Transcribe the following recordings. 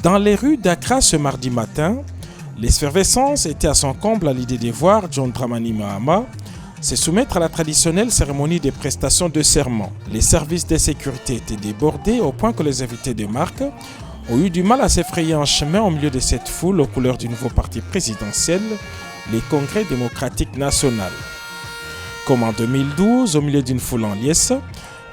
Dans les rues d'Accra ce mardi matin, l'effervescence était à son comble à l'idée de voir John Dramani Mahama se soumettre à la traditionnelle cérémonie des prestations de serment. Les services de sécurité étaient débordés au point que les invités de marque ont eu du mal à s'effrayer un chemin au milieu de cette foule aux couleurs du nouveau parti présidentiel, les Congrès démocratiques national. Comme en 2012, au milieu d'une foule en liesse,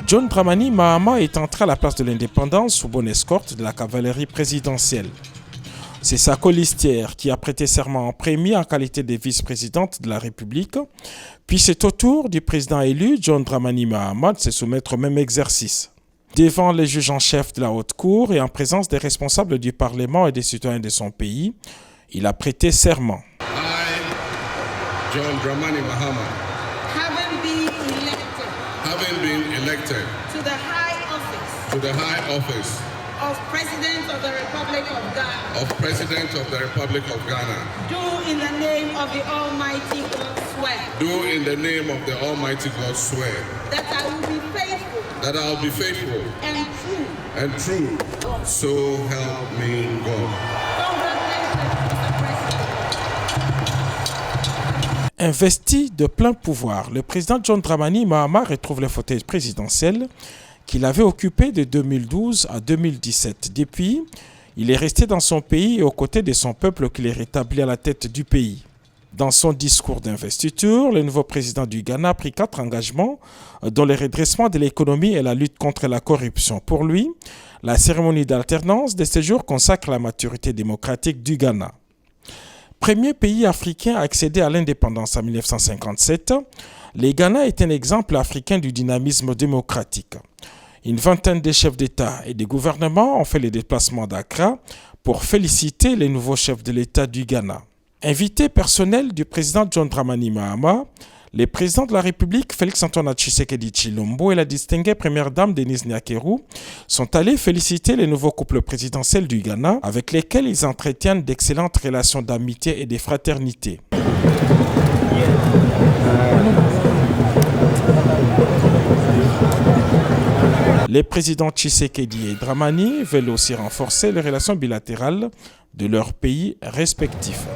John Dramani Mahama est entré à la place de l'Indépendance sous bonne escorte de la cavalerie présidentielle. C'est sa colistière qui a prêté serment en premier en qualité de vice-présidente de la République, puis c'est au tour du président élu, John Dramani Mahama, de se soumettre au même exercice. Devant les juges en chef de la Haute Cour et en présence des responsables du Parlement et des citoyens de son pays, il a prêté serment. I, John Dramani Mahama, having been elected to the high office of President of the Republic of Ghana, do in the name of the Almighty God swear that that I will be faithful and true. So help me God. Investi de plein pouvoir, le président John Dramani Mahama retrouve le fauteuil présidentiel qu'il avait occupé de 2012 à 2017. Depuis, il est resté dans son pays et aux côtés de son peuple qu'il est rétabli à la tête du pays. Dans son discours d'investiture, le nouveau président du Ghana a pris 4 engagements, dont le redressement de l'économie et la lutte contre la corruption. Pour lui, la cérémonie d'alternance de ce jour consacre la maturité démocratique du Ghana. Premier pays africain à accéder à l'indépendance en 1957, le Ghana est un exemple africain du dynamisme démocratique. Une vingtaine de chefs d'État et de gouvernements ont fait le déplacement d'Accra pour féliciter les nouveaux chefs de l'État du Ghana. Invité personnel du président John Dramani Mahama, le président de la République Félix-Antoine Tshisekedi Tshilombo et la distinguée première dame Denise Nyakeru sont allés féliciter les nouveaux couples présidentiels du Ghana avec lesquels ils entretiennent d'excellentes relations d'amitié et de fraternité. Les présidents Tshisekedi et Dramani veulent aussi renforcer les relations bilatérales de leurs pays respectifs.